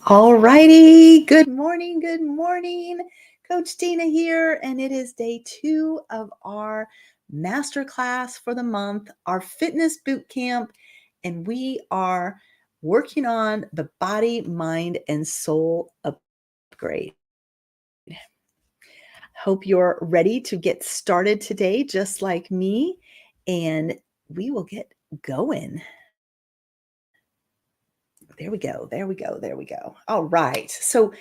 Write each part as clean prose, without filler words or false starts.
All righty. Good morning. Good morning. Coach Tina here, and it is day 2 of our masterclass for the month, our fitness boot camp, and we are working on the body, mind, and soul upgrade. Hope you're ready to get started today, just like me, and we will get going. There we go. There we go. There we go. All right. So,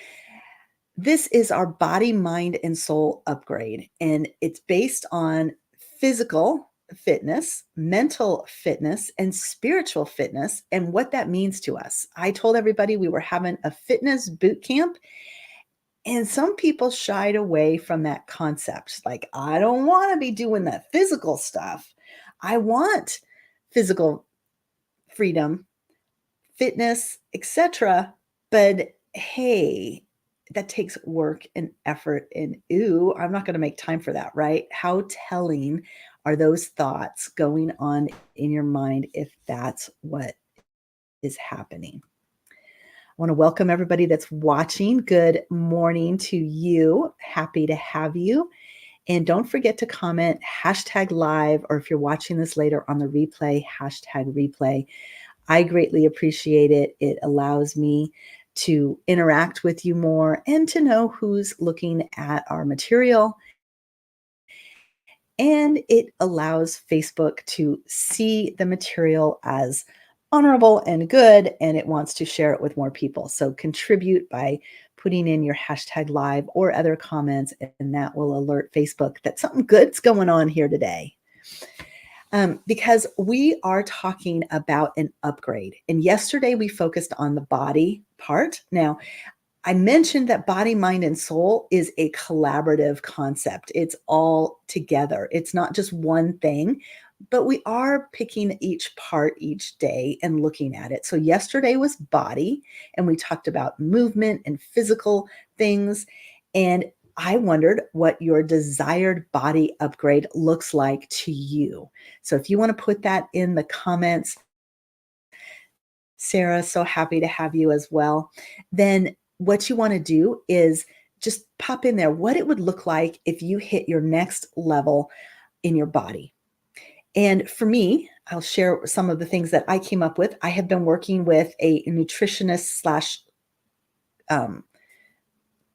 this is our body, mind, and soul upgrade, and it's based on physical fitness, mental fitness, and spiritual fitness, and what that means to us. I told everybody we were having a fitness boot camp, and some people shied away from that concept. Like, I don't want to be doing that physical stuff. I want physical freedom, fitness, etc. But hey, that takes work and effort. And ooh, I'm not going to make time for that, right? How telling are those thoughts going on in your mind if that's what is happening? I want to welcome everybody that's watching. Good morning to you. Happy to have you. And don't forget to comment #live, or if you're watching this later on the replay, #replay. I greatly appreciate it. It allows me to interact with you more and to know who's looking at our material. And it allows Facebook to see the material as honorable and good, and it wants to share it with more people. So contribute by putting in your #live or other comments, and that will alert Facebook that something good's going on here today. Because we are talking about an upgrade. And yesterday we focused on the body part. Now, I mentioned that body, mind, and soul is a collaborative concept. It's all together. It's not just one thing, but we are picking each part each day and looking at it. So yesterday was body, and we talked about movement and physical things. And I wondered what your desired body upgrade looks like to you. So if you want to put that in the comments, Sarah, so happy to have you as well. Then what you want to do is just pop in there what it would look like if you hit your next level in your body. And for me, I'll share some of the things that I came up with. I have been working with a nutritionist slash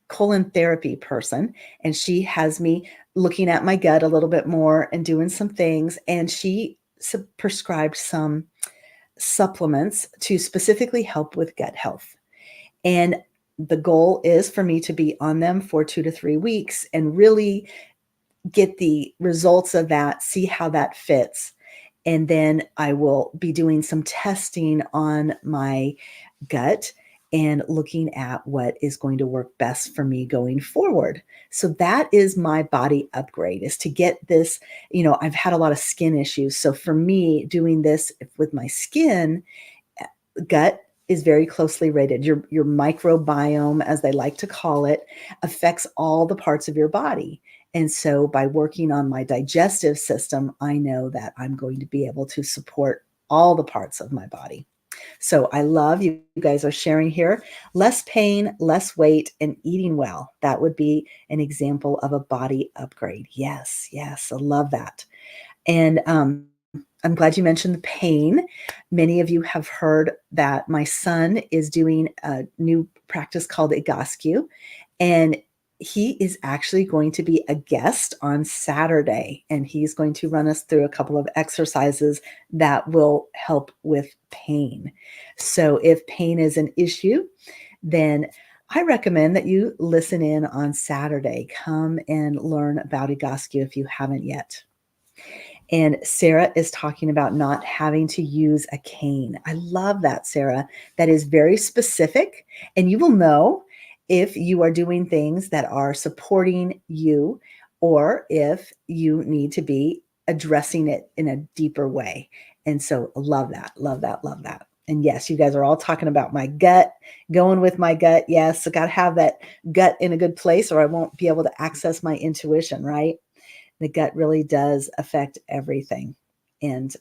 colon therapy person, and she has me looking at my gut a little bit more and doing some things. And she prescribed some supplements to specifically help with gut health. And the goal is for me to be on them for 2 to 3 weeks and really get the results of that, see how that fits. And then I will be doing some testing on my gut and looking at what is going to work best for me going forward. So that is my body upgrade, is to get this. I've had a lot of skin issues. So for me, doing this with my skin, gut is very closely related. Your microbiome, as they like to call it, affects all the parts of your body. And so by working on my digestive system, I know that I'm going to be able to support all the parts of my body. So I love you guys are sharing here. Less pain, less weight, and eating well. That would be an example of a body upgrade. Yes, yes, I love that. And I'm glad you mentioned the pain. Many of you have heard that my son is doing a new practice called Egoscue, and he is actually going to be a guest on Saturday, and he's going to run us through a couple of exercises that will help with pain. So if pain is an issue, then I recommend that you listen in on Saturday. Come and learn about Egoscue if you haven't yet. And Sarah is talking about not having to use a cane. I love that, Sarah. That is very specific, and you will know if you are doing things that are supporting you or if you need to be addressing it in a deeper way. And so love that, love that, love that. And yes, you guys are all talking about my gut, going with my gut. Yes, I got to have that gut in a good place or I won't be able to access my intuition, right? The gut really does affect everything. And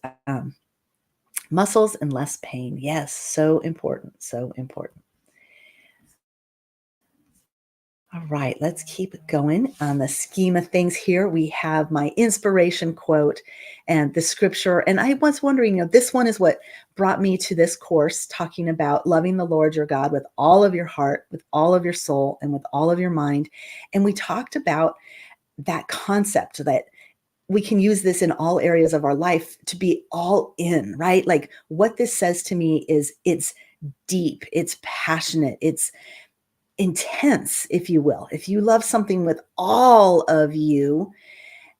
muscles and less pain. Yes, so important, so important. All right, let's keep it going on the scheme of things here. We have my inspiration quote and the scripture. And I was wondering, this one is what brought me to this course talking about loving the Lord your God with all of your heart, with all of your soul, and with all of your mind. And we talked about that concept that we can use this in all areas of our life to be all in, right? Like what this says to me is it's deep, it's passionate, it's intense, if you will. If you love something with all of you,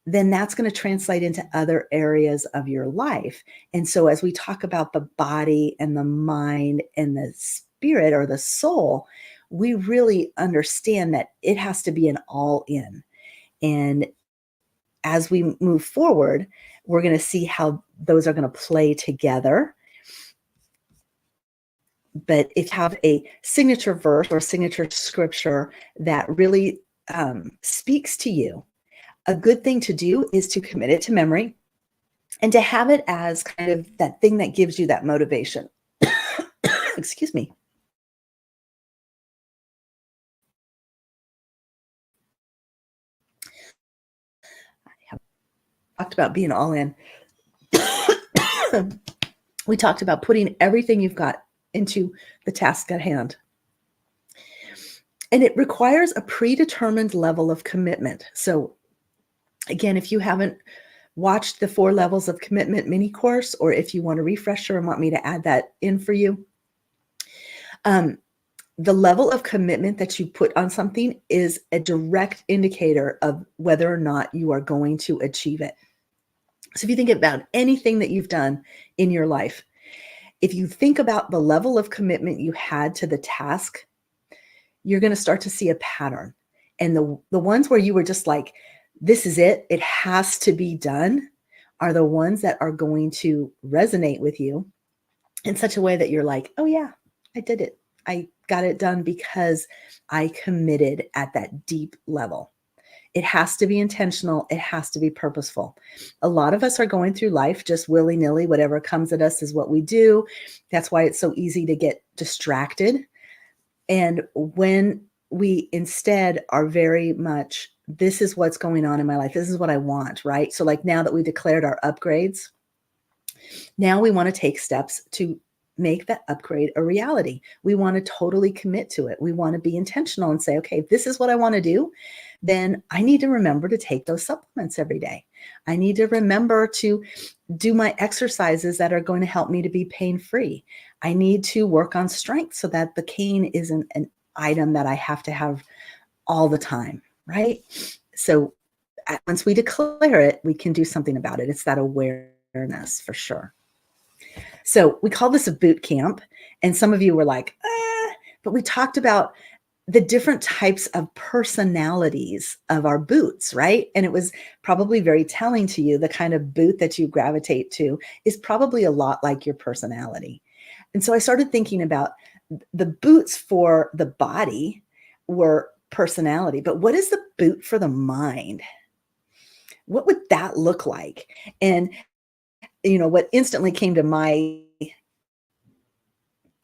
then that's going to translate into other areas of your life. And so, as we talk about the body and the mind and the spirit or the soul, we really understand that it has to be an all in. And as we move forward, we're going to see how those are going to play together. But if you have a signature verse or signature scripture that really speaks to you, a good thing to do is to commit it to memory and to have it as kind of that thing that gives you that motivation. Excuse me. I have talked about being all in. We talked about putting everything you've got into the task at hand. And it requires a predetermined level of commitment. So again, if you haven't watched the 4 levels of commitment mini course, or if you want a refresher and want me to add that in for you, the level of commitment that you put on something is a direct indicator of whether or not you are going to achieve it. So if you think about anything that you've done in your life, if you think about the level of commitment you had to the task, you're going to start to see a pattern. And the ones where you were just like, this is it, it has to be done, are the ones that are going to resonate with you in such a way that you're like, oh yeah, I did it. I got it done because I committed at that deep level. It has to be intentional. It has to be purposeful. A lot of us are going through life just willy-nilly. Whatever comes at us is what we do. That's why it's so easy to get distracted. And when we instead are very much, this is what's going on in my life. This is what I want, right? So like now that we declared our upgrades, now we want to take steps to make that upgrade a reality. We want to totally commit to it. We want to be intentional and say, okay, if this is what I want to do, then I need to remember to take those supplements every day. I need to remember to do my exercises that are going to help me to be pain-free. I need to work on strength so that the cane isn't an item that I have to have all the time, right? So once we declare it, we can do something about it. It's that awareness for sure. So we call this a boot camp. And some of you were like, but we talked about the different types of personalities of our boots, right? And it was probably very telling to you, the kind of boot that you gravitate to is probably a lot like your personality. And so I started thinking about the boots for the body were personality, but what is the boot for the mind? What would that look like? And what instantly came to my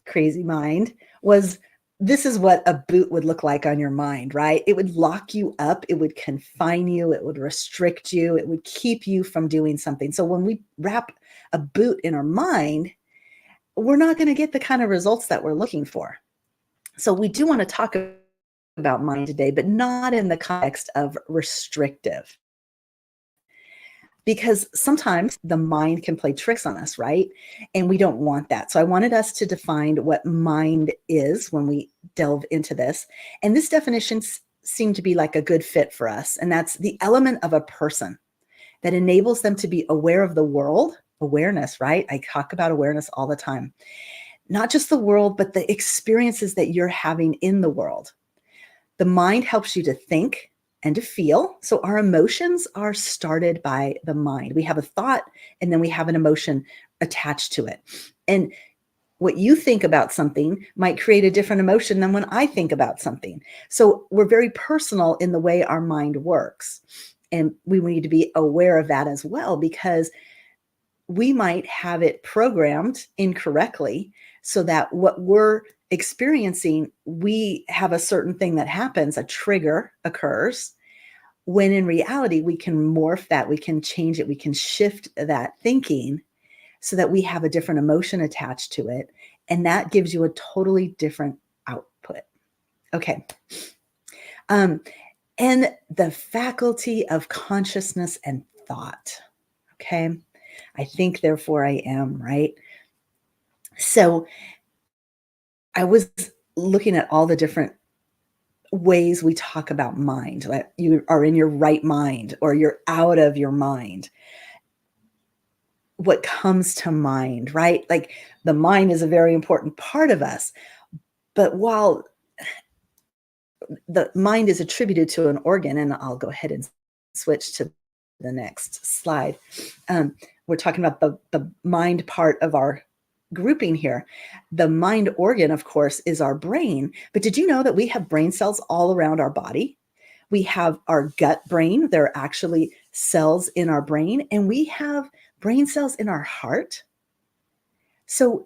crazy mind was, this is what a boot would look like on your mind, right? It would lock you up. It would confine you. It would restrict you. It would keep you from doing something. So when we wrap a boot in our mind, we're not going to get the kind of results that we're looking for. So we do want to talk about mind today, but not in the context of restrictive. Because sometimes the mind can play tricks on us, right? And we don't want that. So I wanted us to define what mind is when we delve into this. And this definition seemed to be like a good fit for us. And that's the element of a person that enables them to be aware of the world. Awareness, right? I talk about awareness all the time. Not just the world, but the experiences that you're having in the world. The mind helps you to think and to feel. So our emotions are started by the mind. We have a thought and then we have an emotion attached to it. And what you think about something might create a different emotion than when I think about something. So we're very personal in the way our mind works. And we need to be aware of that as well, because we might have it programmed incorrectly so that what we're experiencing, we have a certain thing that happens, a trigger occurs, when in reality, we can morph that, we can change it, we can shift that thinking so that we have a different emotion attached to it. And that gives you a totally different output. Okay. Um, and the faculty of consciousness and thought. Okay. I think, therefore I am, right? So I was looking at all the different ways we talk about mind, like you are in your right mind or you're out of your mind. What comes to mind, right? Like the mind is a very important part of us. But while the mind is attributed to an organ, and I'll go ahead and switch to the next slide. We're talking about the mind part of our grouping here. The mind organ, of course, is our brain. But did you know that we have brain cells all around our body? We have our gut brain. There are actually cells in our brain, and we have brain cells in our heart. So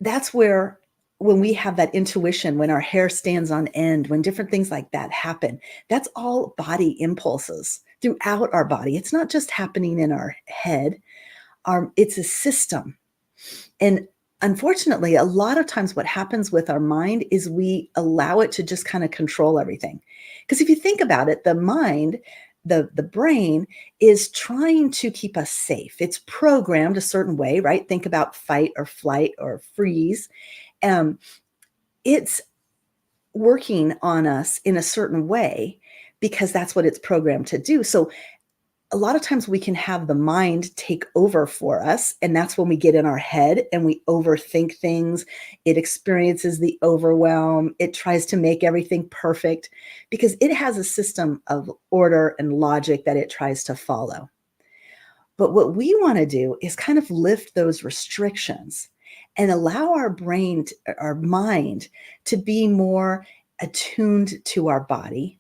that's where, when we have that intuition, when our hair stands on end, when different things like that happen, that's all body impulses throughout our body. It's not just happening in our head. It's a system. And unfortunately, a lot of times what happens with our mind is we allow it to just kind of control everything. Because if you think about it, the mind, the brain is trying to keep us safe. It's programmed a certain way, right? Think about fight or flight or freeze. Um, it's working on us in a certain way because that's what it's programmed to do. So a lot of times we can have the mind take over for us, and that's when we get in our head and we overthink things. It experiences the overwhelm. It tries to make everything perfect because it has a system of order and logic that it tries to follow. But what we want to do is kind of lift those restrictions and allow our brain, our mind, to be more attuned to our body,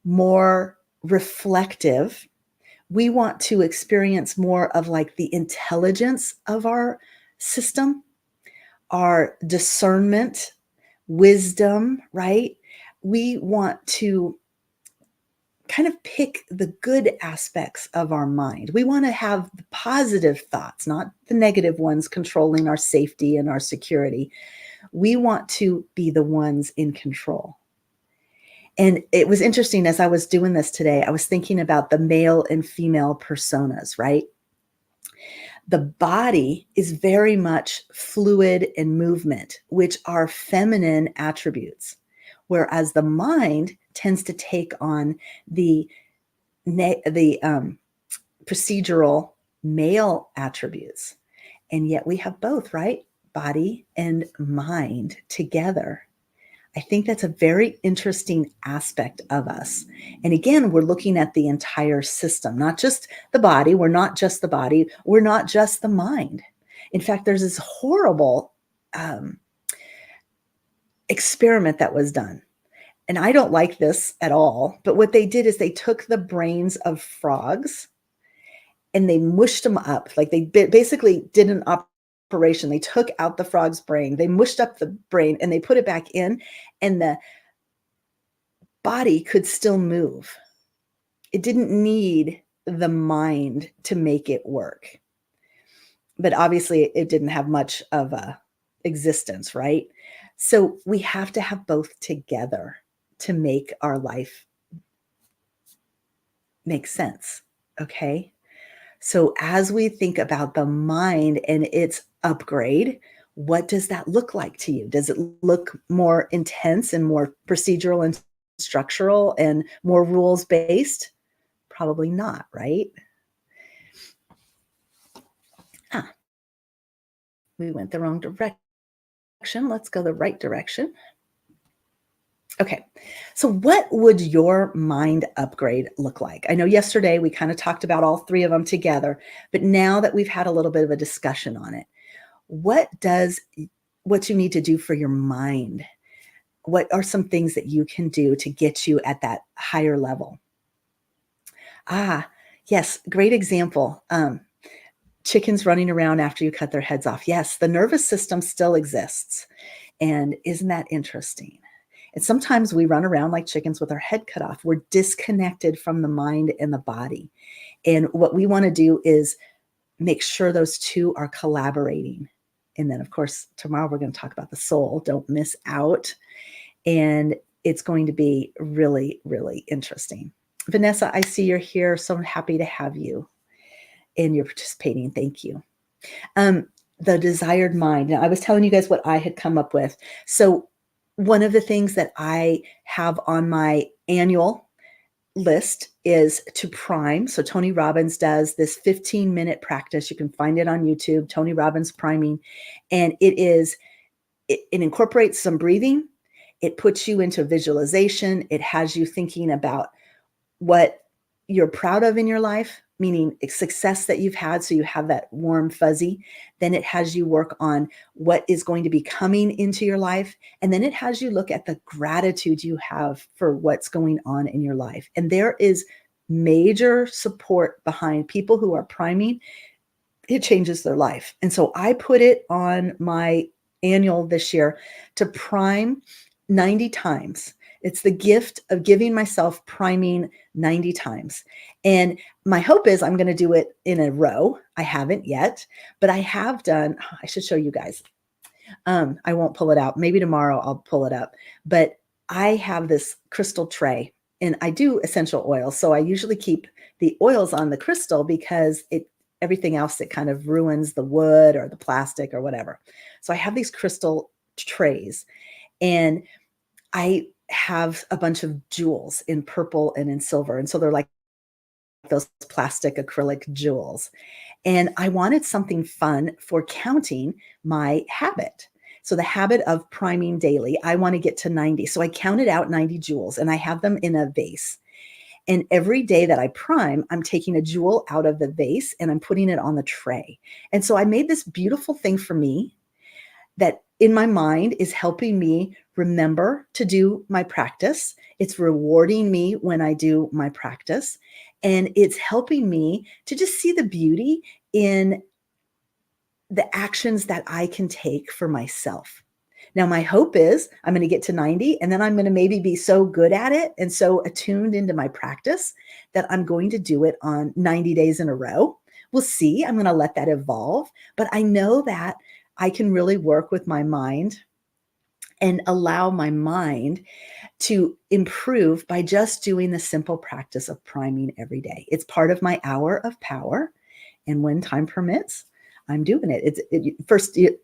more reflective. We want to experience more of like the intelligence of our system, our discernment, wisdom, right? We want to kind of pick the good aspects of our mind. We want to have the positive thoughts, not the negative ones controlling our safety and our security. We want to be the ones in control. And it was interesting as I was doing this today, I was thinking about the male and female personas, right? The body is very much fluid and movement, which are feminine attributes, whereas the mind tends to take on the procedural male attributes. And yet we have both, right? Body and mind together. I think that's a very interesting aspect of us. And again, we're looking at the entire system, not just the body. We're not just the body. We're not just the mind. In fact, there's this horrible experiment that was done. And I don't like this at all. But what they did is they took the brains of frogs and they mushed them up. Like they basically did an operation. They took out the frog's brain, they mushed up the brain, and they put it back in, and the body could still move. It didn't need the mind to make it work. But obviously, it didn't have much of a existence, right? So we have to have both together to make our life make sense. Okay. So as we think about the mind and its upgrade, what does that look like to you? Does it look more intense and more procedural and structural and more rules based? Probably not, right? Ah, we went the wrong direction. Let's go the right direction. Okay. So what would your mind upgrade look like? I know yesterday we kind of talked about all three of them together, but now that we've had a little bit of a discussion on it, what you need to do for your mind? What are some things that you can do to get you at that higher level? Ah, yes, great example. chickens running around after you cut their heads off. Yes, the nervous system still exists. And isn't that interesting? And sometimes we run around like chickens with our head cut off. We're disconnected from the mind and the body. And what we want to do is make sure those two are collaborating. And then, of course, tomorrow we're going to talk about the soul. Don't miss out. And it's going to be really, really interesting. Vanessa, I see you're here. So happy to have you. And you're participating. Thank you. The desired mind. Now, I was telling you guys what I had come up with. So one of the things that I have on my annual list is to prime. So Tony Robbins does this 15-minute practice. You can find it on YouTube, Tony Robbins priming. And it incorporates some breathing. It puts you into visualization. It has you thinking about what you're proud of in your life, meaning success that you've had. So you have that warm fuzzy. Then it has you work on what is going to be coming into your life. And then it has you look at the gratitude you have for what's going on in your life. And there is major support behind people who are priming. It changes their life. And so I put it on my annual this year to prime 90 times. It's the gift of giving myself priming 90 times. And my hope is I'm going to do it in a row. I haven't yet, but I have done, I should show you guys. I won't pull it out. Maybe tomorrow I'll pull it up. But I have this crystal tray and I do essential oils. So I usually keep the oils on the crystal because everything else, it kind of ruins the wood or the plastic or whatever. So I have these crystal trays and I have a bunch of jewels in purple and in silver. And so they're like those plastic acrylic jewels. And I wanted something fun for counting my habit. So the habit of priming daily, I want to get to 90. So I counted out 90 jewels and I have them in a vase. And every day that I prime, I'm taking a jewel out of the vase and I'm putting it on the tray. And so I made this beautiful thing for me that in my mind is helping me remember to do my practice. It's rewarding me when I do my practice. And it's helping me to just see the beauty in the actions that I can take for myself. Now, my hope is I'm going to get to 90 and then I'm going to maybe be so good at it and so attuned into my practice that I'm going to do it on 90 days in a row. We'll see. I'm going to let that evolve. But I know that I can really work with my mind and allow my mind to improve by just doing the simple practice of priming every day. It's part of my hour of power. And when time permits, I'm doing it.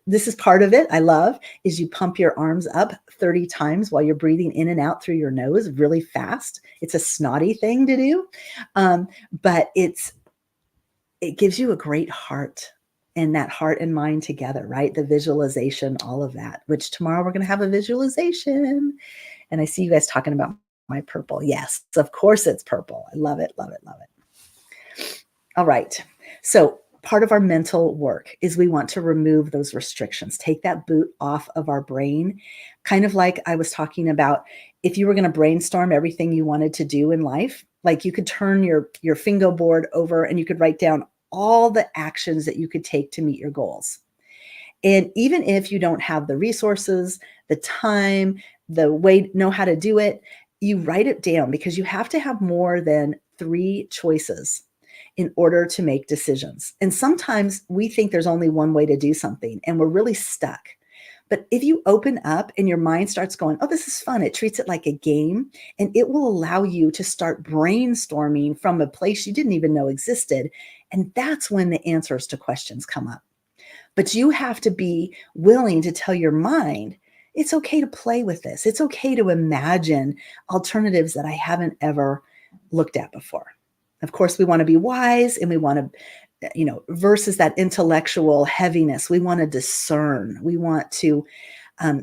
This is part of it I love, is you pump your arms up 30 times while you're breathing in and out through your nose really fast. It's a snotty thing to do, but it gives you a great heart. And that heart and mind together, right? The visualization, all of that, which tomorrow we're going to have a visualization. And I see you guys talking about my purple. Yes, of course it's purple. I love it, love it, love it. All right. So part of our mental work is we want to remove those restrictions, take that boot off of our brain. Kind of like I was talking about, if you were going to brainstorm everything you wanted to do in life, like you could turn your fingo board over and you could write down all the actions that you could take to meet your goals. And even if you don't have the resources, the time, the way, know how to do it, you write it down because you have to have more than 3 choices in order to make decisions. And sometimes we think there's only one way to do something and we're really stuck. But if you open up and your mind starts going, oh, this is fun, it treats it like a game, and it will allow you to start brainstorming from a place you didn't even know existed. And that's when the answers to questions come up. But you have to be willing to tell your mind, it's okay to play with this. It's okay to imagine alternatives that I haven't ever looked at before. Of course, we want to be wise and we want to, versus that intellectual heaviness. We want to discern. We want to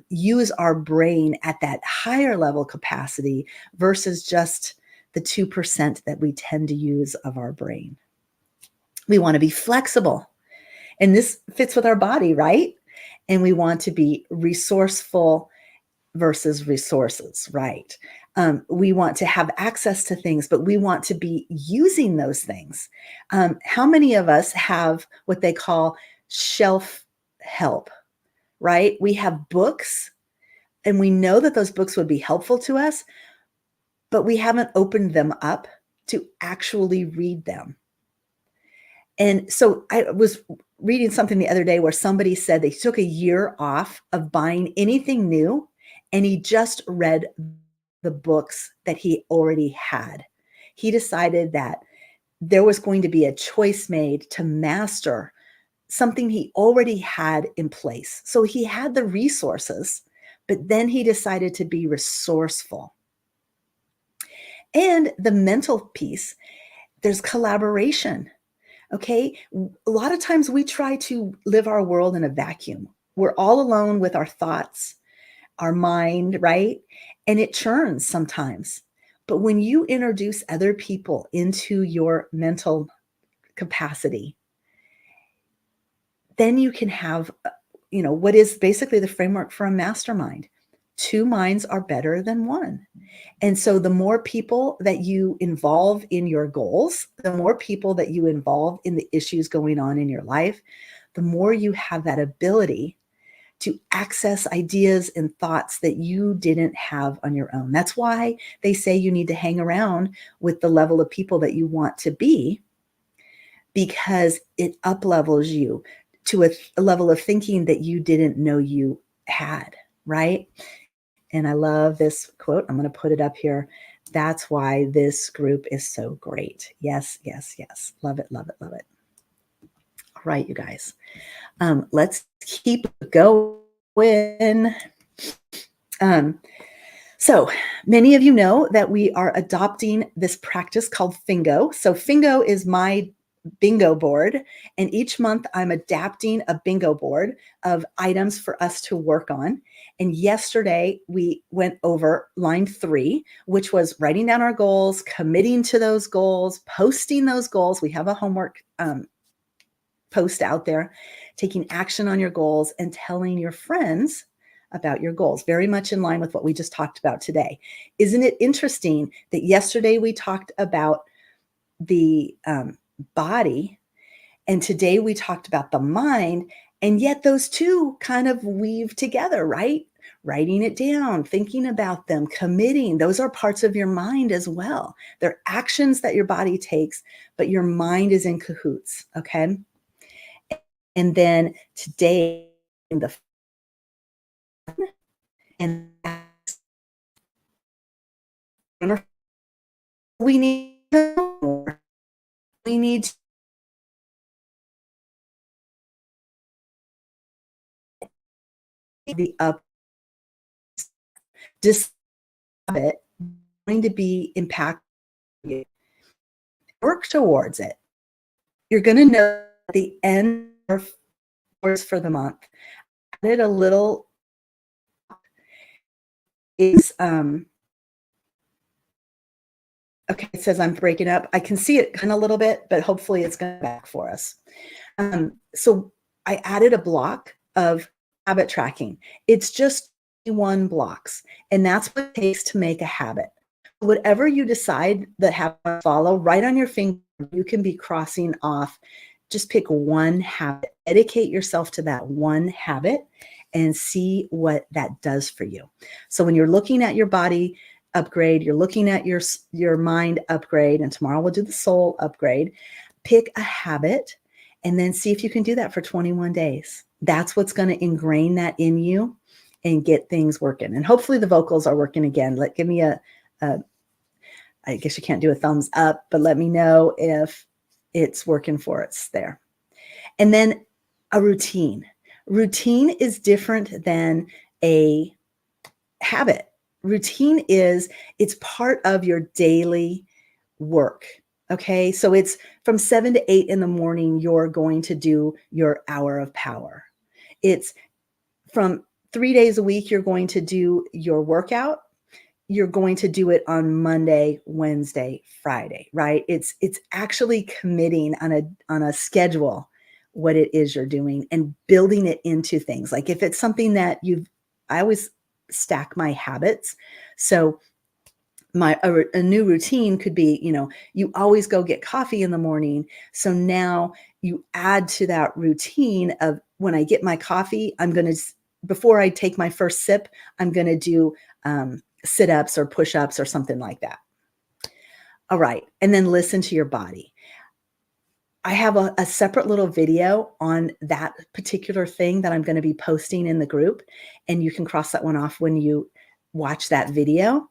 use our brain at that higher level capacity versus just the 2% that we tend to use of our brain. We want to be flexible. And this fits with our body, right? And we want to be resourceful versus resources, right? We want to have access to things, but we want to be using those things. How many of us have what they call shelf help, right? We have books and we know that those books would be helpful to us, but we haven't opened them up to actually read them. And so I was reading something the other day where somebody said they took a year off of buying anything new and he just read the books that he already had. He decided that there was going to be a choice made to master something he already had in place. So he had the resources, but then he decided to be resourceful. And the mental piece, there's collaboration. Okay. A lot of times we try to live our world in a vacuum. We're all alone with our thoughts, our mind, right? And it churns sometimes. But when you introduce other people into your mental capacity, then you can have, what is basically the framework for a mastermind. Two minds are better than one. And so the more people that you involve in your goals, the more people that you involve in the issues going on in your life, the more you have that ability to access ideas and thoughts that you didn't have on your own. That's why they say you need to hang around with the level of people that you want to be, because it up-levels you to a level of thinking that you didn't know you had, right? And I love this quote. I'm going to put it up here. That's why this group is so great. Yes, yes, yes. Love it, love it, love it. All right, you guys. Let's keep going. So many of you know that we are adopting this practice called Fingo. So Fingo is my bingo board. And each month I'm adapting a bingo board of items for us to work on. And yesterday we went over line 3, which was writing down our goals, committing to those goals, posting those goals. We have a homework post out there, taking action on your goals and telling your friends about your goals, very much in line with what we just talked about today. Isn't it interesting that yesterday we talked about the body, and today we talked about the mind, and yet those two kind of weave together, right? Writing it down, thinking about them, committing, those are parts of your mind as well. They're actions that your body takes, but your mind is in cahoots, okay? And then today, in the and we need more. We need the up just it going to be impactful. Work towards it. You're going to know at the end of for the month. Added a little is okay. It says I'm breaking up. I can see it kind of a little bit, but hopefully it's going back for us. So I added a block of habit tracking. It's just 1 blocks, and that's what it takes to make a habit. Whatever you decide that habit to follow, right on your finger, you can be crossing off. Just pick one habit, dedicate yourself to that one habit, and see what that does for you. So when you're looking at your body upgrade, you're looking at your mind upgrade, and tomorrow we'll do the soul upgrade. Pick a habit and then see if you can do that for 21 days. That's what's going to ingrain that in you and get things working. And hopefully the vocals are working again. Give me I guess you can't do a thumbs up, but let me know if it's working for us there. And then a routine. Routine is different than a habit. Routine it's part of your daily work. Okay. So it's from 7 to 8 in the morning, you're going to do your hour of power. It's from 3 days a week, you're going to do your workout. You're going to do it on Monday, Wednesday, Friday, right? It's actually committing on a schedule what it is you're doing and building it into things. Like if it's something that I always stack my habits. So a new routine could be, you always go get coffee in the morning. So now you add to that routine of when I get my coffee, before I take my first sip, I'm going to do sit-ups or push-ups or something like that. All right. And then listen to your body. I have a separate little video on that particular thing that I'm going to be posting in the group. And you can cross that one off when you watch that video.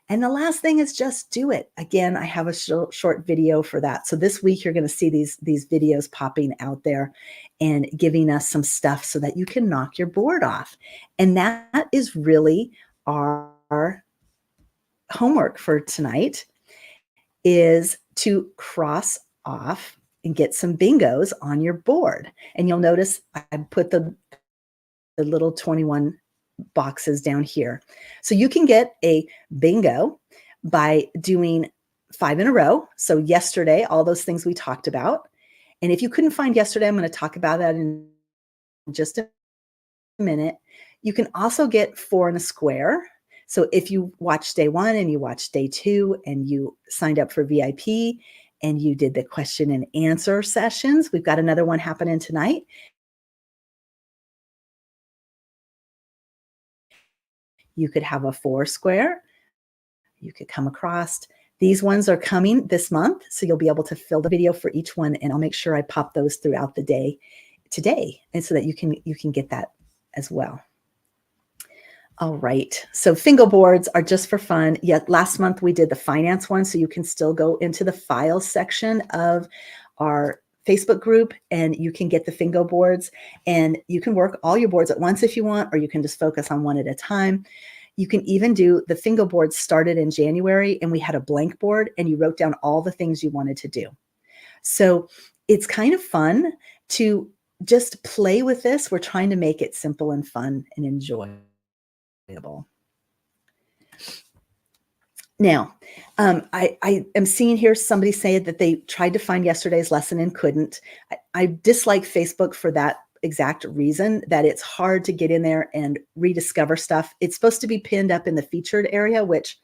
And the last thing is just do it. Again, I have a short video for that. So this week you're going to see these videos popping out there and giving us some stuff so that you can knock your board off. And that is really our homework for tonight, is to cross off and get some bingos on your board. And you'll notice I put the little 21 boxes down here. So you can get a bingo by doing 5 in a row. So yesterday, all those things we talked about. And if you couldn't find yesterday, I'm going to talk about that in just a minute. You can also get 4 in a square. So if you watched day 1 and you watched day 2 and you signed up for VIP and you did the question and answer sessions, we've got another one happening tonight. You could have a 4 square. You could come across. These ones are coming this month, so you'll be able to fill the video for each one, and I'll make sure I pop those throughout the day today, and so that you can get that as well. All right. So Fingo boards are just for fun. Yet last month we did the finance one, so you can still go into the files section of our Facebook group and you can get the Fingo boards, and you can work all your boards at once if you want, or you can just focus on one at a time. You can even do the Fingo boards started in January, and we had a blank board and you wrote down all the things you wanted to do. So it's kind of fun to just play with this. We're trying to make it simple and fun and enjoyable. Now, I am seeing here somebody say that they tried to find yesterday's lesson and couldn't. I dislike Facebook for that exact reason, that it's hard to get in there and rediscover stuff. It's supposed to be pinned up in the featured area, which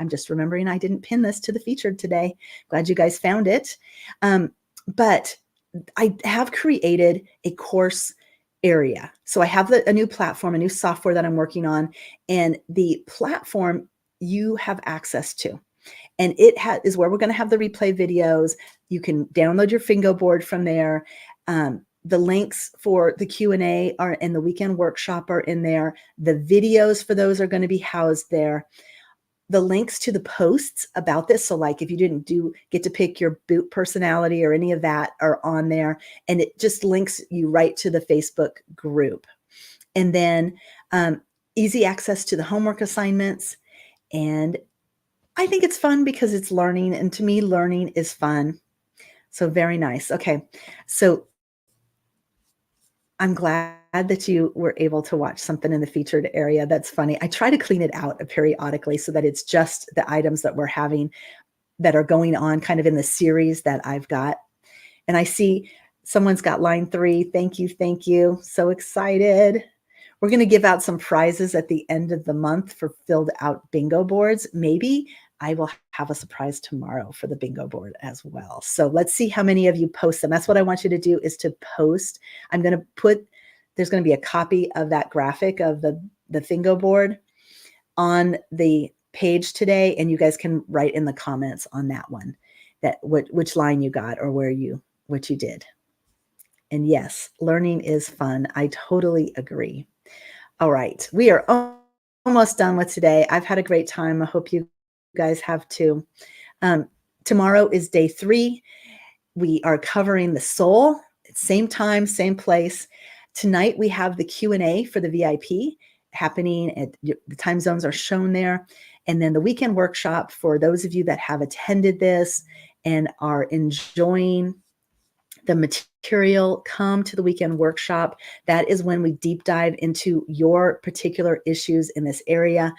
I'm just remembering I didn't pin this to the featured today. Glad you guys found it. But I have created a course area. So I have a new platform, a new software that I'm working on, and the platform you have access to. And it is where we're going to have the replay videos. You can download your Fingo board from there. The links for the Q&A are in the weekend workshop are in there. The videos for those are going to be housed there. The links to the posts about this. So like if you didn't get to pick your boot personality or any of that are on there, and it just links you right to the Facebook group. And then easy access to the homework assignments. And I think it's fun because it's learning. And to me, learning is fun. So very nice. Okay. So I'm glad that you were able to watch something in the featured area. That's funny. I try to clean it out periodically so that it's just the items that we're having that are going on kind of in the series that I've got. And I see someone's got line 3. Thank you. Thank you. So excited. We're going to give out some prizes at the end of the month for filled out bingo boards. Maybe I will have a surprise tomorrow for the bingo board as well. So let's see how many of you post them. That's what I want you to do, is to post. There's going to be a copy of that graphic of the Fingo board on the page today, and you guys can write in the comments on that one which line you got or what you did. And yes, learning is fun. I totally agree. All right, we are almost done with today. I've had a great time. I hope you guys have too. Tomorrow is day 3. We are covering the soul. Same time, same place. Tonight we have the Q&A for the VIP happening at the time zones are shown there. And then the weekend workshop for those of you that have attended this and are enjoying the material, come to the weekend workshop. That is when we deep dive into your particular issues in this area.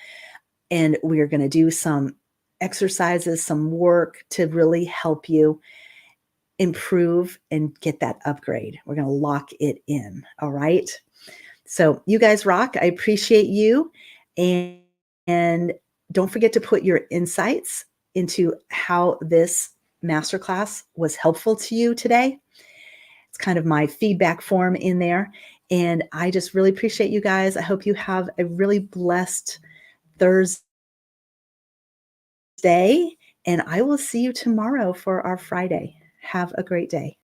And we are going to do some exercises, some work to really help you improve and get that upgrade. We're going to lock it in. All right. So you guys rock. I appreciate you. And, and don't forget to put your insights into how this masterclass was helpful to you today. It's kind of my feedback form in there. And I just really appreciate you guys. I hope you have a really blessed Thursday, and I will see you tomorrow for our Friday. Have a great day.